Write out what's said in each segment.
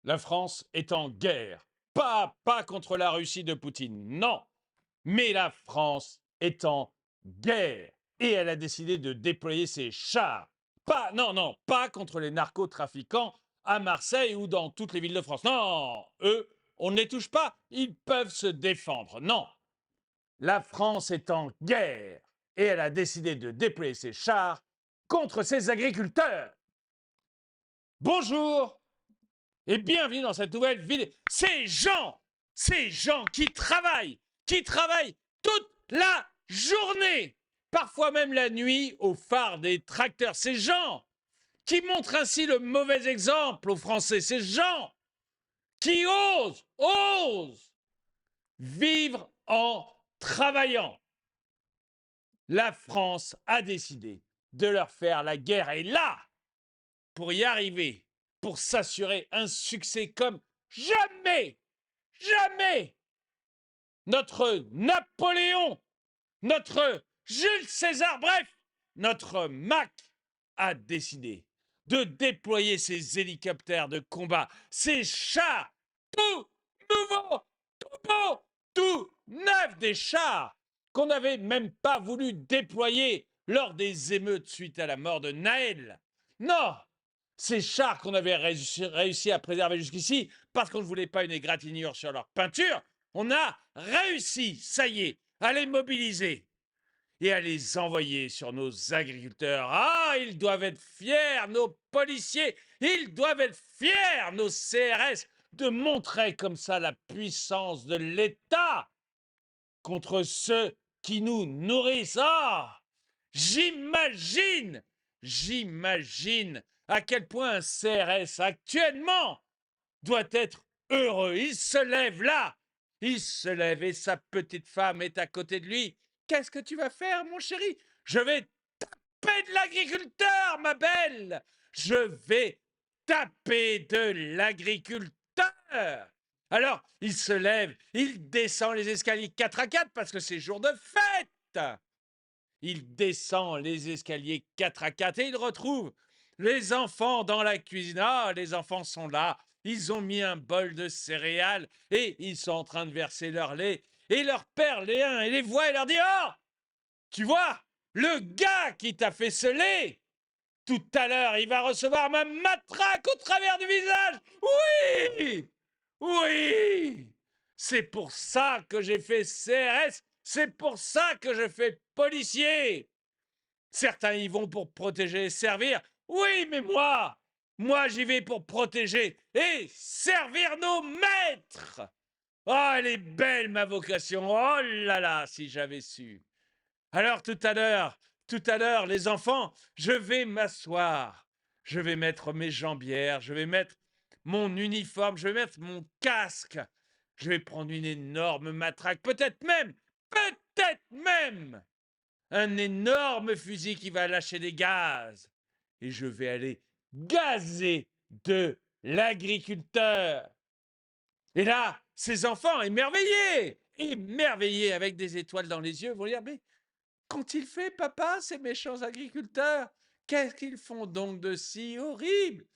La France est en guerre. Pas contre la Russie de Poutine, non. Mais la France est en guerre. Et elle a décidé de déployer ses chars. Non, pas contre les narcotrafiquants à Marseille ou dans toutes les villes de France. Non, eux, on ne les touche pas. Ils peuvent se défendre. Non. La France est en guerre. Et elle a décidé de déployer ses chars contre ses agriculteurs. Bonjour et bienvenue dans cette nouvelle vidéo. Ces gens qui travaillent toute la journée, parfois même la nuit, au phare des tracteurs. Ces gens qui montrent ainsi le mauvais exemple aux Français. Ces gens qui osent vivre en travaillant. La France a décidé de leur faire la guerre. Et là, pour y arriver, pour s'assurer un succès comme jamais, notre Napoléon, notre Jules César, bref, notre Mac a décidé de déployer ses hélicoptères de combat, ses chars, tout nouveau, tout beau, tout neuf, des chars qu'on n'avait même pas voulu déployer lors des émeutes suite à la mort de Naël. Non, ces chars qu'on avait réussi à préserver jusqu'ici, parce qu'on ne voulait pas une égratignure sur leur peinture, on a réussi, ça y est, à les mobiliser et à les envoyer sur nos agriculteurs. Ah, ils doivent être fiers, nos policiers, ils doivent être fiers, nos CRS, de montrer comme ça la puissance de l'État contre ceux qui nous nourrissent. Ah, j'imagine à quel point un CRS actuellement doit être heureux. Il se lève là, il se lève et sa petite femme est à côté de lui. Qu'est-ce que tu vas faire, mon chéri? Je vais taper de l'agriculteur, ma belle. Je vais taper de l'agriculteur. Alors, il se lève, il descend les escaliers 4 à 4 parce que c'est jour de fête. Il descend les escaliers 4 à 4 et il retrouve les enfants dans la cuisine. Ah, les enfants sont là. Ils ont mis un bol de céréales et ils sont en train de verser leur lait. Et leur père, Léon, il les voit et leur dit: oh, tu vois, le gars qui t'a fait ce lait, tout à l'heure, il va recevoir ma matraque au travers du visage. Oui, oui, c'est pour ça que j'ai fait CRS. C'est pour ça que je fais policier. Certains y vont pour protéger et servir. Oui, mais moi j'y vais pour protéger et servir nos maîtres. Oh, elle est belle ma vocation. Oh là là, si j'avais su. Alors tout à l'heure, les enfants, je vais m'asseoir. Je vais mettre mes jambières, je vais mettre mon uniforme, je vais mettre mon casque. Je vais prendre une énorme matraque, peut-être même un énorme fusil qui va lâcher des gaz. Et je vais aller gazer de l'agriculteur. Et là, ces enfants, émerveillés avec des étoiles dans les yeux, vont dire: mais qu'ont-ils fait, papa, ces méchants agriculteurs? Qu'est-ce qu'ils font donc de si horrible?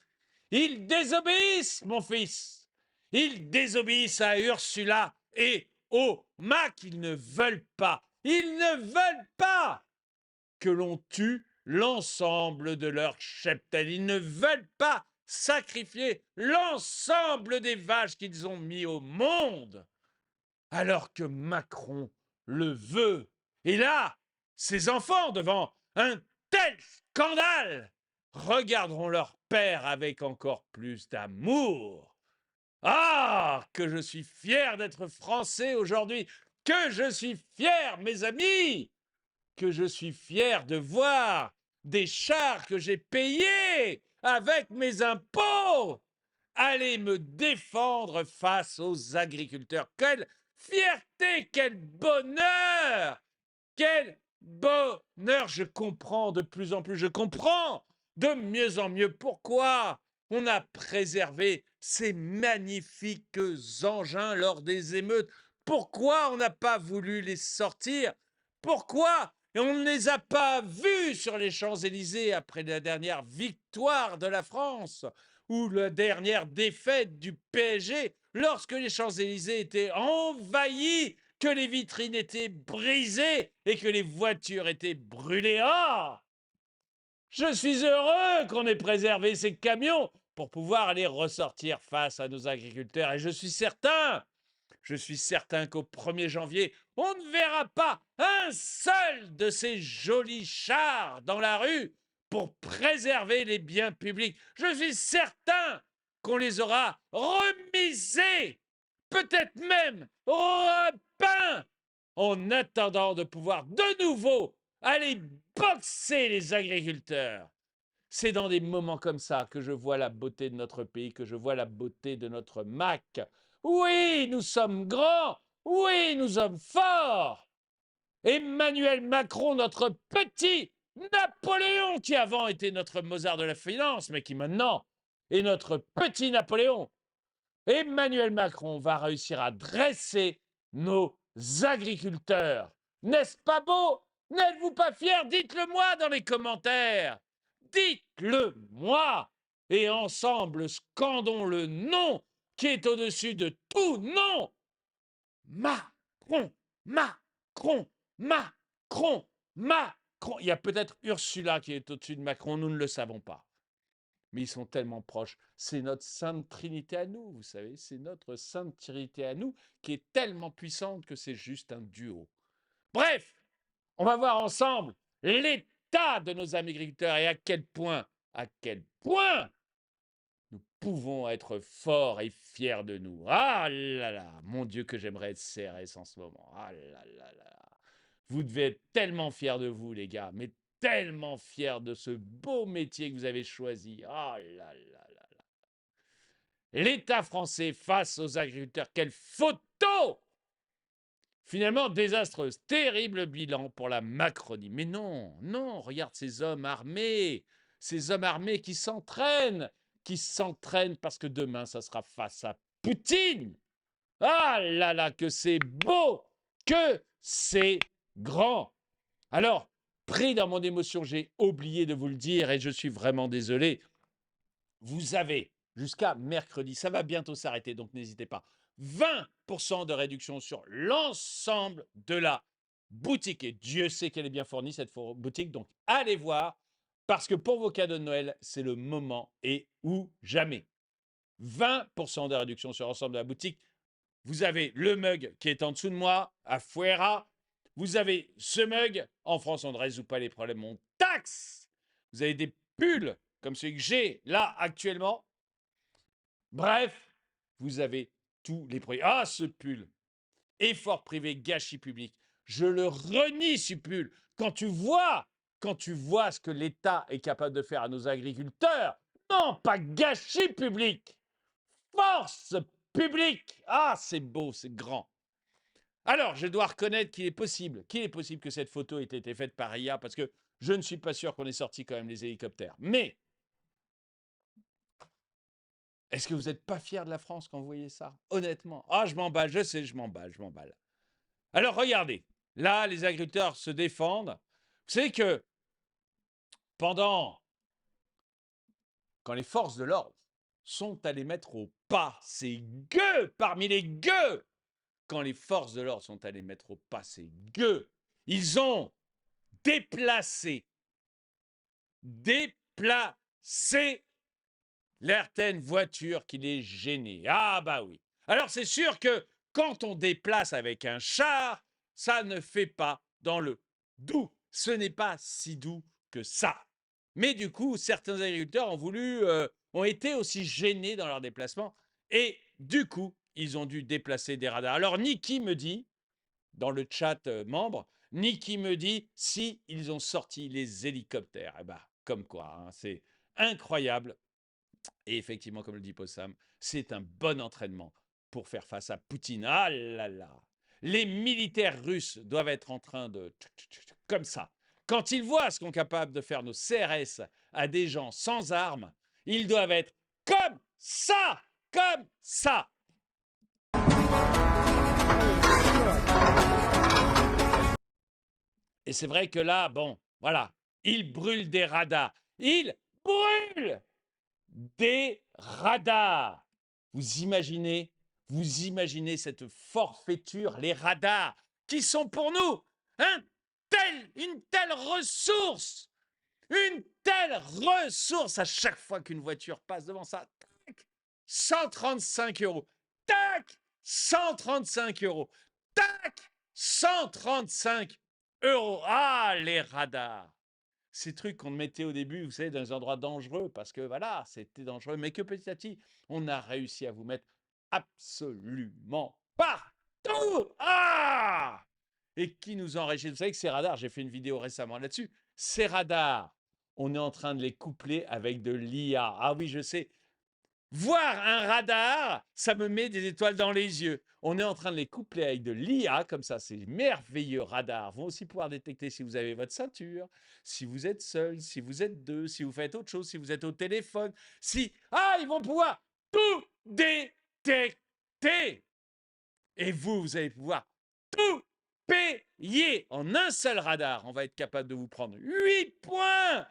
Ils désobéissent, mon fils. Ils désobéissent à Ursula et au Mac. Ils ne veulent pas. Ils ne veulent pas que l'on tue l'ensemble de leur cheptel. Ils ne veulent pas sacrifier l'ensemble des vaches qu'ils ont mis au monde, alors que Macron le veut. Et là, ces enfants, devant un tel scandale, regarderont leur père avec encore plus d'amour. Ah, que je suis fier d'être français aujourd'hui, que je suis fier, mes amis, que je suis fier de voir des chars que j'ai payés avec mes impôts aller me défendre face aux agriculteurs. Quelle fierté, quel bonheur! Quel bonheur! Je comprends de plus en plus, je comprends de mieux en mieux pourquoi on a préservé ces magnifiques engins lors des émeutes. Pourquoi on n'a pas voulu les sortir? Pourquoi on ne les a pas vus sur les Champs-Élysées après la dernière victoire de la France? ou la dernière défaite du PSG, lorsque les Champs-Élysées étaient envahis, que les vitrines étaient brisées et que les voitures étaient brûlées. Ah! Je suis heureux qu'on ait préservé ces camions pour pouvoir les ressortir face à nos agriculteurs. Et je suis certain qu'au 1er janvier, on ne verra pas un seul de ces jolis chars dans la rue pour préserver les biens publics. Je suis certain qu'on les aura remisés, peut-être même repeints, en attendant de pouvoir de nouveau aller boxer les agriculteurs. C'est dans des moments comme ça que je vois la beauté de notre pays, que je vois la beauté de notre MAC. Oui, nous sommes grands. Oui, nous sommes forts. Emmanuel Macron, notre petit Napoléon, qui avant était notre Mozart de la finance, mais qui maintenant est notre petit Napoléon. Emmanuel Macron va réussir à dresser nos agriculteurs. N'est-ce pas beau? N'êtes-vous pas fiers? Dites-le moi dans les commentaires. Dites-le moi. Et ensemble, scandons le nom qui est au-dessus de tout nom. Macron, Macron, Macron, Macron. Il y a peut-être Ursula qui est au-dessus de Macron, nous ne le savons pas. Mais ils sont tellement proches. C'est notre Sainte Trinité à nous, vous savez. C'est notre Sainte Trinité à nous qui est tellement puissante que c'est juste un duo. Bref, on va voir ensemble l'état de nos agriculteurs et à quel point nous pouvons être forts et fiers de nous. Ah là là, mon Dieu que j'aimerais être CRS en ce moment. Ah là là là. Vous devez être tellement fiers de vous, les gars, mais tellement fiers de ce beau métier que vous avez choisi. Ah là là là là. L'État français face aux agriculteurs, quelle photo! Finalement, désastreuse, terrible bilan pour la Macronie. Mais non, non, regarde ces hommes armés qui s'entraînent parce que demain, ça sera face à Poutine. Ah là là, que c'est beau, que c'est grand. Alors, pris dans mon émotion, j'ai oublié de vous le dire et je suis vraiment désolé. Vous avez jusqu'à mercredi, ça va bientôt s'arrêter, donc n'hésitez pas. 20% de réduction sur l'ensemble de la boutique. Et Dieu sait qu'elle est bien fournie, cette boutique. Donc, allez voir, parce que pour vos cadeaux de Noël, c'est le moment et ou jamais. 20% de réduction sur l'ensemble de la boutique. Vous avez le mug qui est en dessous de moi, à Fuera. Vous avez ce mug. En France, on ne résout pas les problèmes, on taxe. Vous avez des pulls comme celui que j'ai là actuellement. Bref, vous avez tous les produits. Ah, ce pull. Effort privé, gâchis public. Je le renie, ce pull. Quand tu vois ce que l'État est capable de faire à nos agriculteurs, non, pas gâchis public. Force publique. Ah, c'est beau, c'est grand. Alors, je dois reconnaître qu'il est possible que cette photo ait été faite par IA, parce que je ne suis pas sûr qu'on ait sorti quand même les hélicoptères. Mais, est-ce que vous n'êtes pas fiers de la France quand vous voyez ça? Honnêtement. Ah, je m'emballe, je sais, je m'emballe. Alors, regardez. Là, les agriculteurs se défendent. Vous savez que quand les forces de l'ordre sont allées mettre au pas ces gueux parmi les gueux, quand les forces de l'ordre sont allées mettre au pas ces gueux, ils ont déplacé certaines voitures qui les gênaient. Ah bah oui. Alors c'est sûr que quand on déplace avec un char, ça ne fait pas dans le doux. Ce n'est pas si doux que ça. Mais du coup, certains agriculteurs ont été aussi gênés dans leur déplacement et du coup, ils ont dû déplacer des radars. Alors Niki me dit, dans le chat membre, Niki me dit si ils ont sorti les hélicoptères. Eh ben, comme quoi, hein, c'est incroyable. Et effectivement, comme le dit Possam, c'est un bon entraînement pour faire face à Poutine. Ah là là. Les militaires russes doivent être en train de... comme ça. Quand ils voient ce qu'ont capable de faire nos CRS à des gens sans armes, ils doivent être comme ça. Comme ça. Et c'est vrai que là, bon, voilà, ils brûlent des radars. Ils brûlent des radars. Vous imaginez cette forfaiture, les radars, qui sont pour nous une telle ressource, à chaque fois qu'une voiture passe devant ça. Tac, 135 euros. Tac, 135 euros. Tac, 135 euros. Ah, les radars. Ces trucs qu'on mettait au début, vous savez, dans les endroits dangereux, parce que voilà, c'était dangereux, mais que petit à petit, on a réussi à vous mettre absolument partout. Ah! Et qui nous enrichit. Vous savez que ces radars, j'ai fait une vidéo récemment là-dessus, ces radars, on est en train de les coupler avec de l'IA. Ah oui, je sais. Voir un radar, ça me met des étoiles dans les yeux. On est en train de les coupler avec de l'IA, comme ça, ces merveilleux radars vont aussi pouvoir détecter si vous avez votre ceinture, si vous êtes seul, si vous êtes deux, si vous faites autre chose, si vous êtes au téléphone, si... Ah, ils vont pouvoir tout détecter. Et vous allez pouvoir tout payer en un seul radar. On va être capable de vous prendre 8 points,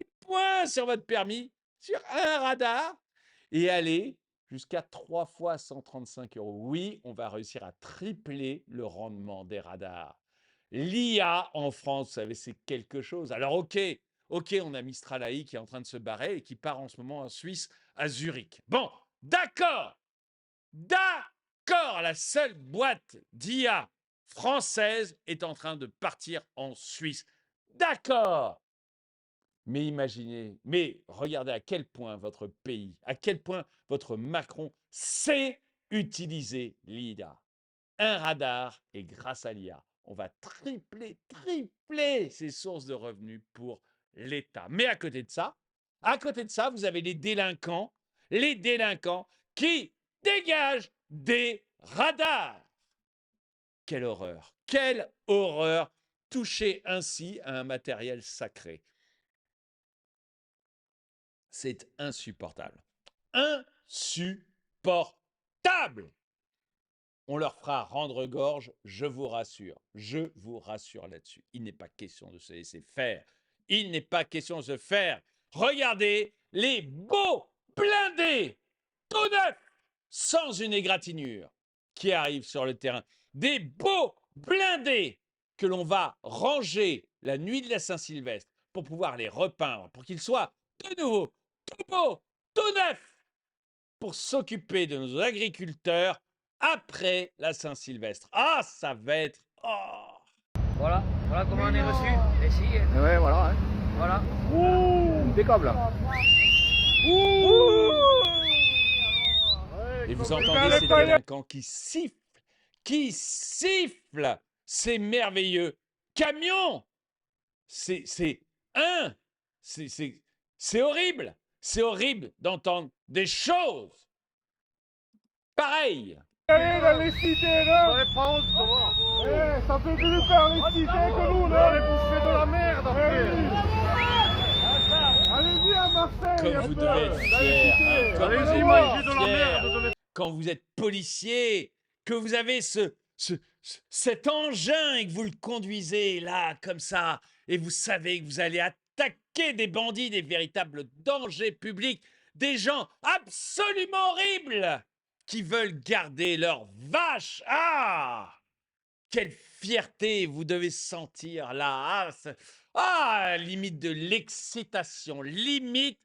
8 points sur votre permis, sur un radar, et aller jusqu'à 3 fois 135 euros. Oui, on va réussir à tripler le rendement des radars. L'IA en France, vous savez, c'est quelque chose. Alors, ok, on a Mistral AI qui est en train de se barrer et qui part en ce moment en Suisse, à Zurich. Bon, d'accord, la seule boîte d'IA française est en train de partir en Suisse. D'accord. Mais imaginez, mais regardez à quel point votre pays, à quel point votre Macron sait utiliser l'IA. Un radar, et grâce à l'IA, on va tripler ces sources de revenus pour l'État. Mais à côté de ça, vous avez les délinquants qui dégagent des radars. Quelle horreur, toucher ainsi à un matériel sacré. C'est insupportable. Insupportable. On leur fera rendre gorge, je vous rassure là-dessus. Il n'est pas question de se laisser faire. Il n'est pas question de se faire. Regardez les beaux blindés, tout neufs, sans une égratignure, qui arrivent sur le terrain. Des beaux blindés que l'on va ranger la nuit de la Saint-Sylvestre pour pouvoir les repeindre, pour qu'ils soient de nouveau tout beaux, tout neufs, pour s'occuper de nos agriculteurs après la Saint-Sylvestre. Ah, ça va être... Oh. Voilà comment on est reçu. Ici. Ouais, voilà. Hein. Voilà. Ouh, impeccable là. Et vous entendez ces délinquants qui sifflent ces merveilleux camions. C'est horrible. C'est horrible d'entendre des choses pareilles. Allez, dans les cités, là. Ça fait plus peur les cités que nous, là. On est bouffés de la merde, après. Allez-y à Marseille. Comme vous devez être fiers. Allez-y, mangez de la merde. Quand vous êtes policier, que vous avez cet engin et que vous le conduisez là, comme ça, et vous savez que vous allez attaquer des bandits, des véritables dangers publics, des gens absolument horribles qui veulent garder leur vache. Ah! Quelle fierté vous devez sentir là. Limite de l'excitation. Limite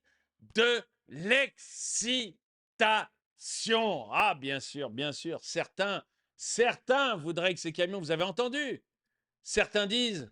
de l'excitation. Ah, bien sûr. Certains voudraient que ces camions, vous avez entendu? Certains disent...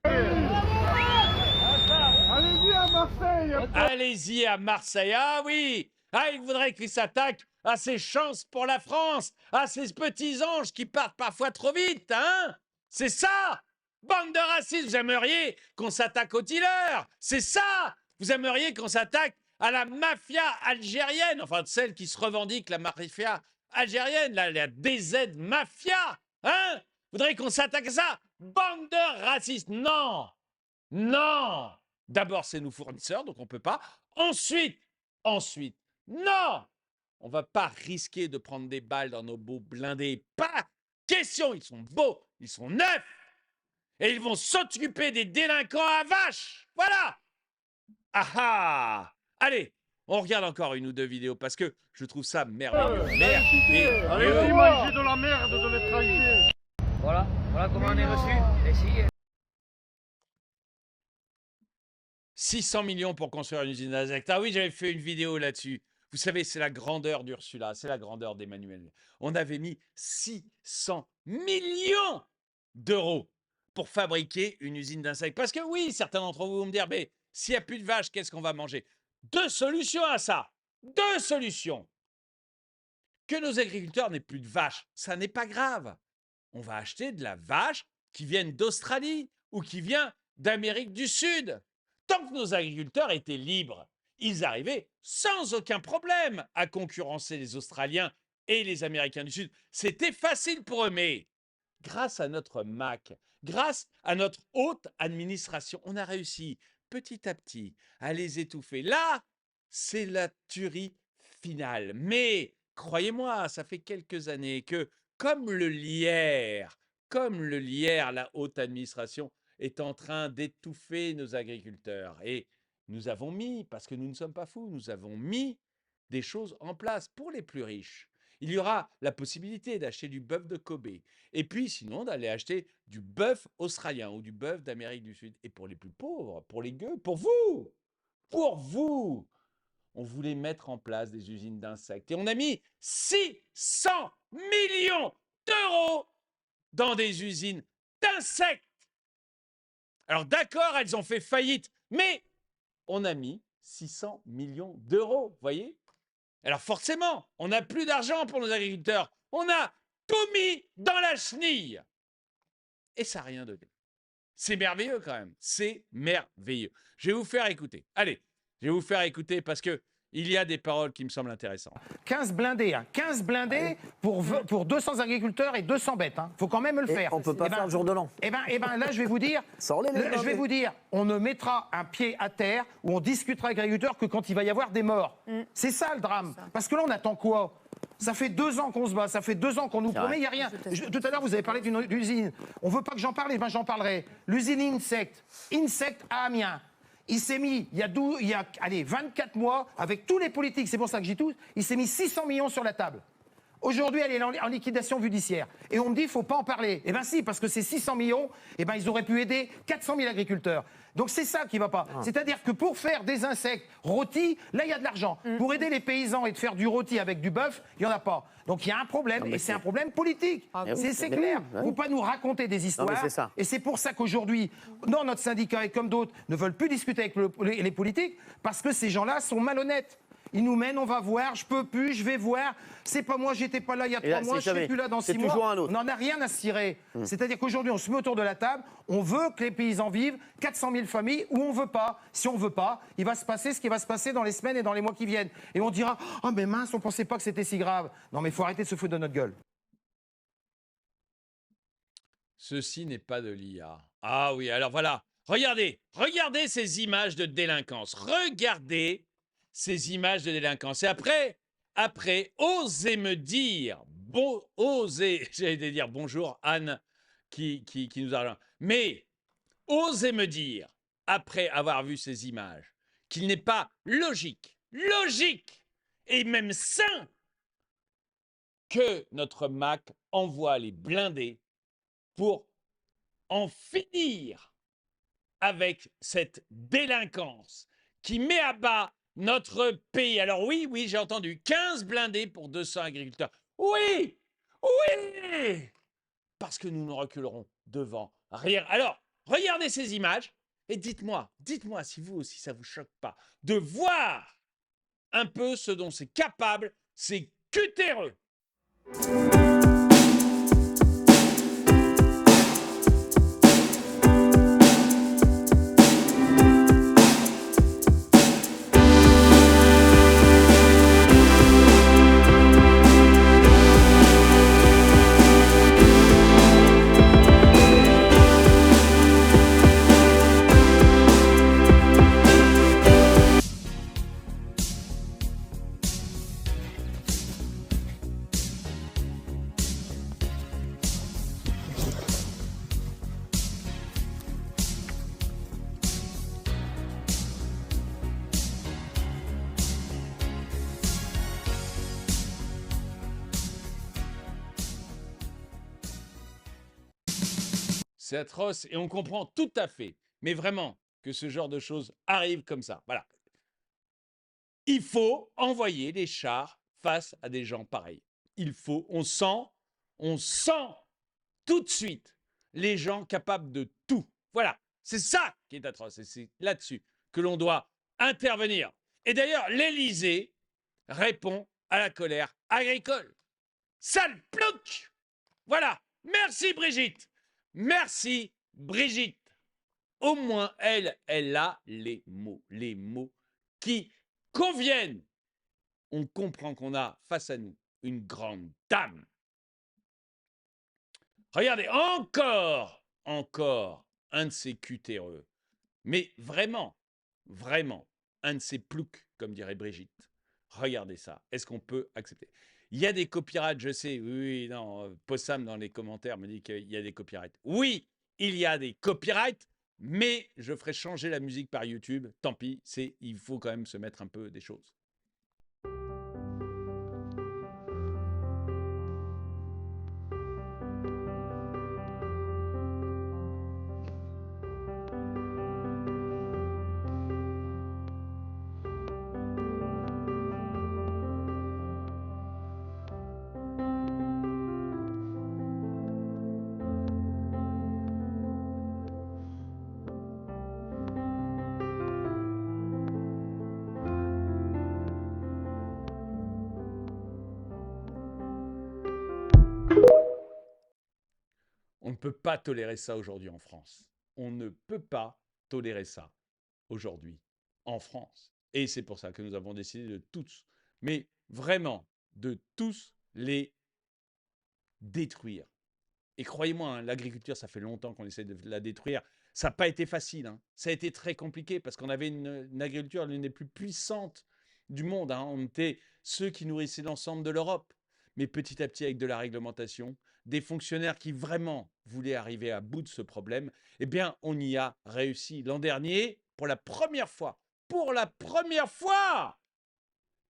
Allez-y à Marseille. Allez-y à Marseille. Ah oui. Ah, ils voudraient qu'ils s'attaquent à ces chances pour la France, à ces petits anges qui partent parfois trop vite, hein? C'est ça! Bande de racistes, vous aimeriez qu'on s'attaque aux dealers? C'est ça! Vous aimeriez qu'on s'attaque à la mafia algérienne, enfin celle qui se revendique la mafia algérienne, la DZ Mafia, hein? Vous voudriez qu'on s'attaque à ça? Bande de racistes! Non! D'abord, c'est nos fournisseurs, donc on ne peut pas. Ensuite, non! On ne va pas risquer de prendre des balles dans nos beaux blindés. Pas question! Ils sont beaux, ils sont neufs! Et ils vont s'occuper des délinquants à vache! Voilà! Allez, On regarde encore une ou deux vidéos parce que je trouve ça merveilleux. Allez-y, Merveilleux. manger de la merde de l'étranger. Voilà comment on est reçu. Et si 600 millions pour construire une usine d'insectes. Ah oui, j'avais fait une vidéo là-dessus. Vous savez, c'est la grandeur d'Ursula, c'est la grandeur d'Emmanuel. On avait mis 600 millions d'euros pour fabriquer une usine d'insectes. Parce que oui, certains d'entre vous vont me dire, mais s'il n'y a plus de vaches, qu'est-ce qu'on va manger? Deux solutions à ça. Deux solutions. Que nos agriculteurs n'aient plus de vaches, ça n'est pas grave. On va acheter de la vache qui vient d'Australie ou qui vient d'Amérique du Sud. Tant que nos agriculteurs étaient libres, ils arrivaient sans aucun problème à concurrencer les Australiens et les Américains du Sud. C'était facile pour eux, mais grâce à notre MAC, grâce à notre haute administration, on a réussi petit à petit à les étouffer. Là, c'est la tuerie finale. Mais croyez-moi, ça fait quelques années que, comme le lierre, la haute administration est en train d'étouffer nos agriculteurs. Et nous avons mis, parce que nous ne sommes pas fous, nous avons mis des choses en place pour les plus riches. Il y aura la possibilité d'acheter du bœuf de Kobe. Et puis, sinon, d'aller acheter du bœuf australien ou du bœuf d'Amérique du Sud. Et pour les plus pauvres, pour les gueux, pour vous, on voulait mettre en place des usines d'insectes. Et on a mis 600 millions d'euros dans des usines d'insectes. Alors d'accord, elles ont fait faillite, mais on a mis 600 millions d'euros, voyez? Alors forcément, on n'a plus d'argent pour nos agriculteurs. On a tout mis dans la chenille. Et ça n'a rien donné. C'est merveilleux quand même. C'est merveilleux. Je vais vous faire écouter. Allez, je vais vous faire écouter parce que il y a des paroles qui me semblent intéressantes. 15 blindés, hein. 15 blindés pour 200 agriculteurs et 200 bêtes. Hein. Faut quand même le faire. On peut pas faire le jour de l'an. Eh ben, là, je vais vous dire, je vais vous dire, on ne mettra un pied à terre où on discutera avec l'agriculteur que quand il va y avoir des morts. C'est ça le drame. Parce que là, on attend quoi? Ça fait 2 ans qu'on se bat, ça fait 2 ans qu'on nous promet, il n'y a rien. Tout à l'heure, vous avez parlé d'une usine. On ne veut pas que j'en parle, et ben j'en parlerai. L'usine Insect à Amiens. Il s'est mis, il y a 24 mois, avec tous les politiques, c'est pour ça que j'y touche, il s'est mis 600 millions sur la table. Aujourd'hui, elle est en liquidation judiciaire. Et on me dit, il ne faut pas en parler. Eh bien si, parce que ces 600 millions, eh ben, ils auraient pu aider 400 000 agriculteurs. Donc c'est ça qui ne va pas. C'est-à-dire que pour faire des insectes rôtis, là, il y a de l'argent. Pour aider les paysans et de faire du rôti avec du bœuf, il n'y en a pas. Donc il y a un problème, et c'est un problème politique. C'est clair. Il ne faut pas nous raconter des histoires. Et c'est pour ça qu'aujourd'hui, notre syndicat et comme d'autres ne veulent plus discuter avec les politiques, parce que ces gens-là sont malhonnêtes. Ils nous mènent, on va voir, je peux plus, je vais voir. C'est pas moi, j'étais pas là il y a 3 mois, je suis plus là dans 6 mois. On n'en a rien à cirer. C'est-à-dire qu'aujourd'hui, on se met autour de la table, on veut que les paysans vivent, 400 000 familles, ou on veut pas. Si on veut pas, il va se passer ce qui va se passer dans les semaines et dans les mois qui viennent. Et on dira, oh mais mince, on pensait pas que c'était si grave. Non mais il faut arrêter de se foutre de notre gueule. Ceci n'est pas de l'IA. Ah oui, alors voilà. Regardez ces images de délinquance. Regardez ces images de délinquance. Et après, osez me dire, j'allais dire bonjour Anne qui nous a rejoint. Mais osez me dire, après avoir vu ces images, qu'il n'est pas logique et même sain que notre MAC envoie les blindés pour en finir avec cette délinquance qui met à bas notre pays. Alors oui, j'ai entendu 15 blindés pour 200 agriculteurs. Oui, parce que nous ne reculerons devant rien. Alors, regardez ces images et dites-moi si vous aussi ça vous choque pas de voir un peu ce dont c'est capable ces cutéreux. c'est atroce et on comprend tout à fait, mais vraiment, que ce genre de choses arrive comme ça. Voilà. Il faut envoyer des chars face à des gens pareils. On sent tout de suite les gens capables de tout. Voilà, c'est ça qui est atroce et c'est là-dessus que l'on doit intervenir. Et d'ailleurs, l'Élysée répond à la colère agricole. Sale plouc! Voilà, merci Brigitte. Merci Brigitte. Au moins, elle a les mots qui conviennent. On comprend qu'on a face à nous une grande dame. Regardez, encore un de ces cutéreux. Mais vraiment, un de ces ploucs, comme dirait Brigitte. Regardez ça. Est-ce qu'on peut accepter? Il y a des copyrights, je sais. Oui, non, Possam dans les commentaires me dit qu'il y a des copyrights. Oui, il y a des copyrights, mais je ferai changer la musique par YouTube. Tant pis, il faut quand même se mettre un peu des choses. On ne peut pas tolérer ça aujourd'hui en France. On ne peut pas tolérer ça aujourd'hui en France. Et c'est pour ça que nous avons décidé de tous, mais vraiment de tous les détruire. Et croyez-moi, hein, l'agriculture, ça fait longtemps qu'on essaie de la détruire. Ça n'a pas été facile. Hein. Ça a été très compliqué parce qu'on avait une agriculture l'une des plus puissantes du monde. Hein. On était ceux qui nourrissaient l'ensemble de l'Europe. Mais petit à petit, avec de la réglementation, des fonctionnaires qui vraiment voulaient arriver à bout de ce problème, eh bien, on y a réussi. L'an dernier, pour la première fois,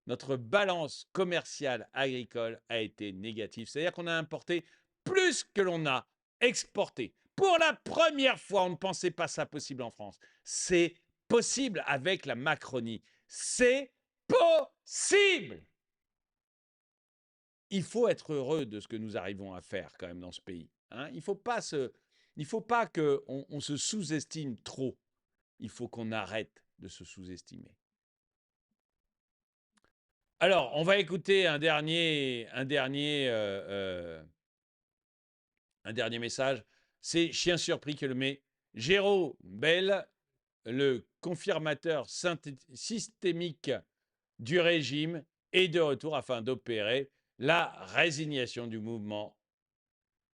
notre balance commerciale agricole a été négative. C'est-à-dire qu'on a importé plus que l'on a exporté. Pour la première fois, on ne pensait pas ça possible en France. C'est possible avec la Macronie. C'est possible! Il faut être heureux de ce que nous arrivons à faire quand même dans ce pays. Hein. Il ne faut pas qu'on se sous-estime trop. Il faut qu'on arrête de se sous-estimer. Alors, on va écouter un dernier message. C'est Chien Surpris qui le met. Géraud Bell, le confirmateur systémique du régime, est de retour afin d'opérer la résignation du mouvement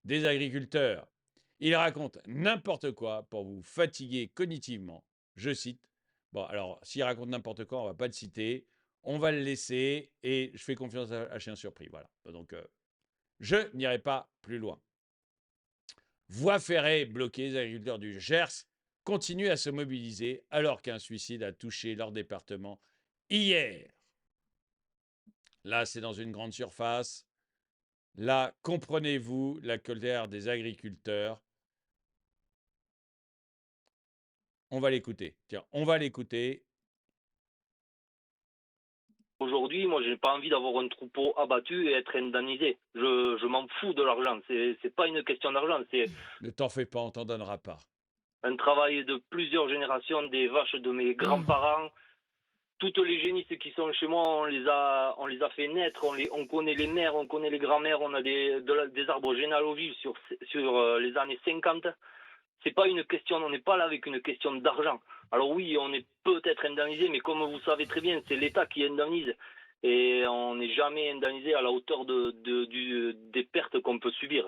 des agriculteurs. Il raconte n'importe quoi pour vous fatiguer cognitivement. Je cite. Bon, alors, s'il raconte n'importe quoi, on ne va pas le citer. On va le laisser et je fais confiance à Chien Surpris. Voilà. Donc, je n'irai pas plus loin. Voie ferrée bloquée, les agriculteurs du Gers continuent à se mobiliser alors qu'un suicide a touché leur département hier. Là, c'est dans une grande surface. Là, comprenez-vous la colère des agriculteurs. On va l'écouter. Tiens, on va l'écouter. Aujourd'hui, moi, je n'ai pas envie d'avoir un troupeau abattu et être indemnisé. Je m'en fous de l'argent. C'est pas une question d'argent. C'est Ne t'en fais pas, on t'en donnera pas. un travail de plusieurs générations, des vaches de mes grands-parents. Toutes les génisses qui sont chez moi, on les a fait naître. On connaît les mères, on connaît les grands-mères. On a des arbres généalogiques sur les années 50. C'est pas une question, on n'est pas là avec une question d'argent. Alors oui, on est peut-être indemnisé, mais comme vous savez très bien, c'est l'État qui indemnise. Et on n'est jamais indemnisé à la hauteur des pertes qu'on peut subir.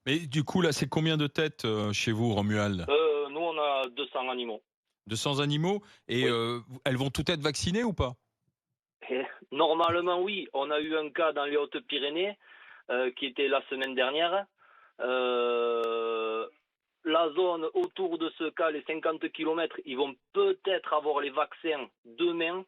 Mais du coup, là, c'est combien de têtes chez vous, Romuald? Nous, on a 200 animaux. 200 animaux? Et oui. Elles vont toutes être vaccinées ou pas? Normalement, oui. On a eu un cas dans les Hautes-Pyrénées qui était la semaine dernière. La zone autour de ce cas, les 50 km, ils vont peut-être avoir les vaccins demain.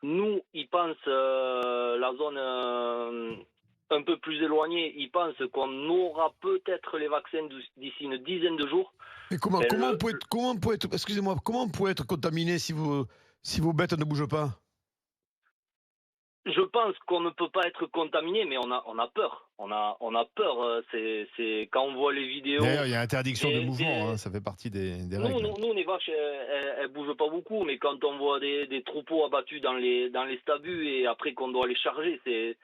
Nous, ils pensent la zone un peu plus éloignés, ils pensent qu'on aura peut-être les vaccins d'ici une dizaine de jours. Mais comment on peut être, excusez-moi, comment on peut être contaminé si vos bêtes ne bougent pas? Je pense qu'on ne peut pas être contaminé, mais on a peur. On a peur. C'est quand on voit les vidéos. D'ailleurs, il y a interdiction de des- mouvement, hein, ça fait partie des règles. Nous, les vaches, elles bougent pas beaucoup, mais quand on voit des troupeaux abattus dans les stabus et après qu'on doit les charger, c'est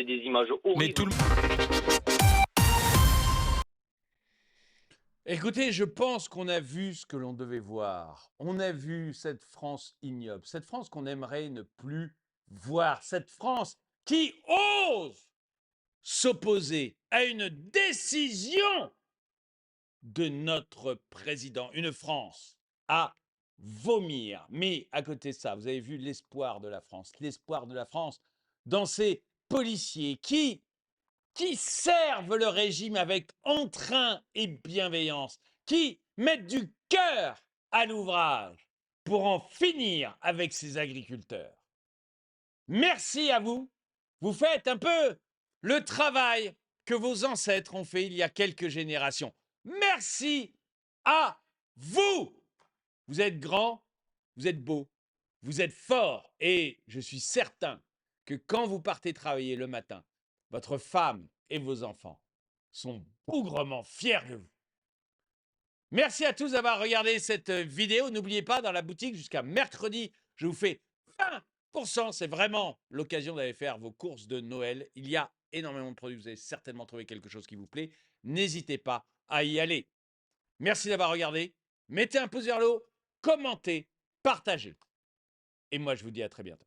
des images horribles. Mais tout le Écoutez, je pense qu'on a vu ce que l'on devait voir. On a vu cette France ignoble, cette France qu'on aimerait ne plus voir, cette France qui ose s'opposer à une décision de notre président, une France à vomir. Mais à côté de ça, vous avez vu l'espoir de la France dans ces policiers qui servent le régime avec entrain et bienveillance, qui mettent du cœur à l'ouvrage pour en finir avec ces agriculteurs. Merci à vous. Vous faites un peu le travail que vos ancêtres ont fait il y a quelques générations. Merci à vous. Vous êtes grands, vous êtes beaux, vous êtes forts et je suis certain que quand vous partez travailler le matin, votre femme et vos enfants sont bougrement fiers de vous. Merci à tous d'avoir regardé cette vidéo. N'oubliez pas, dans la boutique, jusqu'à mercredi, je vous fais 20%. C'est vraiment l'occasion d'aller faire vos courses de Noël. Il y a énormément de produits. Vous allez certainement trouver quelque chose qui vous plaît. N'hésitez pas à y aller. Merci d'avoir regardé. Mettez un pouce vers le haut, commentez, partagez. Et moi, je vous dis à très bientôt.